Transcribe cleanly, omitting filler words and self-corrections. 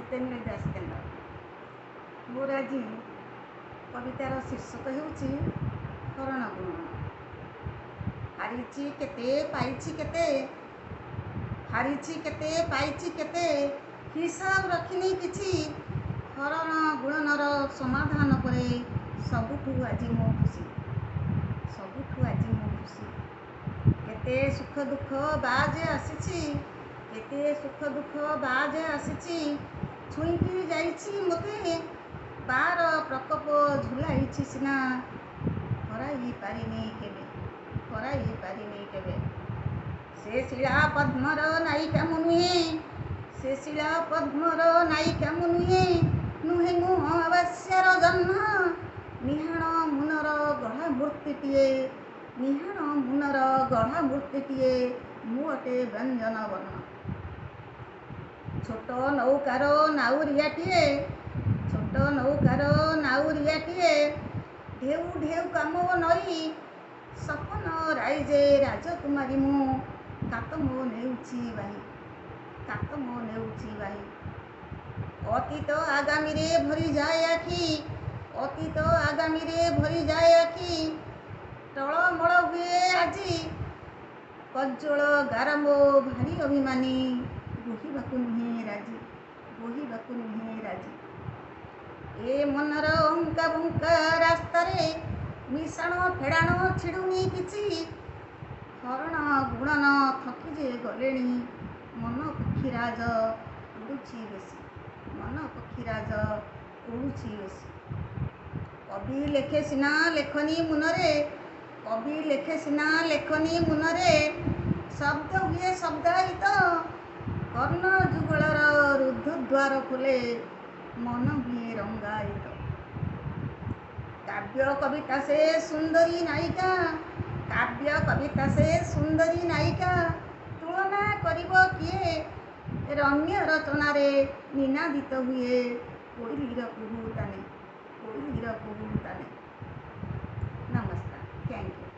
चैतन्य दास केन्द्र। मोर आज कवितार शीर्षक ହେଉଛି ହରଣ ଗୁଣନ। ହାରିଛି କେତେ ପାଇଛି କେତେ, ହାରିଛି କେତେ ପାଇଛି କେତେ, ହିସାବ ରଖିନି କିଛି। ହରଣ ଗୁଣନର ସମାଧାନ ପରେ ସବୁଠୁ ଆଜି ମୋ ଖୁସି, ସବୁଠୁ ଆଜି ମୋ ଖୁସି। କେତେ ସୁଖ ଦୁଃଖ ବାଜେ ଆସିଛି, କେତେ ସୁଖ ଦୁଃଖ ବାଜେ ଆସିଛି। ଛୁଇଁକି ଯାଇଛି ମୋତେ ବାର ପ୍ରକୋପ ଝୁଲାଇଛି ସିନା, ହରାଇ ପାରିନି କେବେ, ହରାଇ ପାରିନି କେବେ। ସେ ଶିଳା ପଦ୍ମର ନାୟିକା ମୁଁ ନୁହେଁ, ସେ ଶିଳା ପଦ୍ମର ନାୟିକା ମୁଁ ନୁହେଁ। ନୁହେଁ ମୁଁ ଅମାବାସ୍ୟାର ଜହ୍ନ, ନିହାଣ ମୁନର ଗଢ଼ା ମୂର୍ତ୍ତିଟିଏ, ନିହାଣ ମୁନର ଗଢ଼ା ମୂର୍ତ୍ତିଟିଏ। ମୁଁ ଅଟେ ବ୍ୟଞ୍ଜନ ବର୍ଣ୍ଣ। ଛୋଟ ନୌକାର ନାଉରିଆଟିଏ, ଛୋଟ ନୌକାର ନାଉରିଆଟିଏ। ଢେଉ ଢେଉ କାମ ନଈ, ସପନ ରାଇଜେ ରାଜକୁମାରୀ ମୁଁ। କାତ ମୋ ନେଉଛି ବାହି, କାତ ମୋ ନେଉଛି ବାହି। ଅତୀତ ଆଗାମୀରେ ଭରିଯାଏ ଆଖି, ଅତୀତ ଆଗାମୀରେ ଭରିଯାଏ ଆଖି। ଟଳମଳ ହୁଏ ଆଜି କଜ୍ଜଳ ଗାର ମୋ ଭାରି ଅଭିମାନୀ। ବୋହିବାକୁ ନୁହେଁ ରାଜି, ବୋହିବାକୁ ନୁହେଁ ରାଜି। ଏ ମନର ଅଙ୍କା ବଙ୍କା ରାସ୍ତାରେ ମିଶାଣ ଫେଡ଼ାଣ ଛିଡ଼ୁନି କିଛି। ହରଣ ଗୁଣନ ଥକି ଯେ ଗଲେଣି, ମନ ପକ୍ଷୀରାଜ ଉଡ଼ୁଛି ବେଶୀ, ମନ ପକ୍ଷୀରାଜ ଉଡ଼ୁଛି ବେଶୀ। କବି ଲେଖେ ସିନା ଲେଖନୀ ମୁନରେ, କବି ଲେଖେ ସିନା ଲେଖନୀ ମୁନରେ। ଶବ୍ଦ ହୁଏ ଶବ୍ଦାୟିତ, କର୍ଣ୍ଣ ଯୁଗଳର ରୁଦ୍ଧ ଦ୍ୱାର ଖୋଲେ, ମନ ହୁଏ ରଙ୍ଗାୟିତ। କାବ୍ୟ କବିତା ସେ ସୁନ୍ଦରୀ ନାୟିକା, କାବ୍ୟ କବିତା ସେ ସୁନ୍ଦରୀ ନାୟିକା। ତୁଳନା କରିବ କିଏ, ରମ୍ୟ ରଚନାରେ ନିନାଦିତ ହୁଏ କୋଇଲିର କୁହୁ ତାନେ, କୋଇଲିର କୁହୁ ତାନେ। ନମସ୍କାର, ଥ୍ୟାଙ୍କ ୟୁ।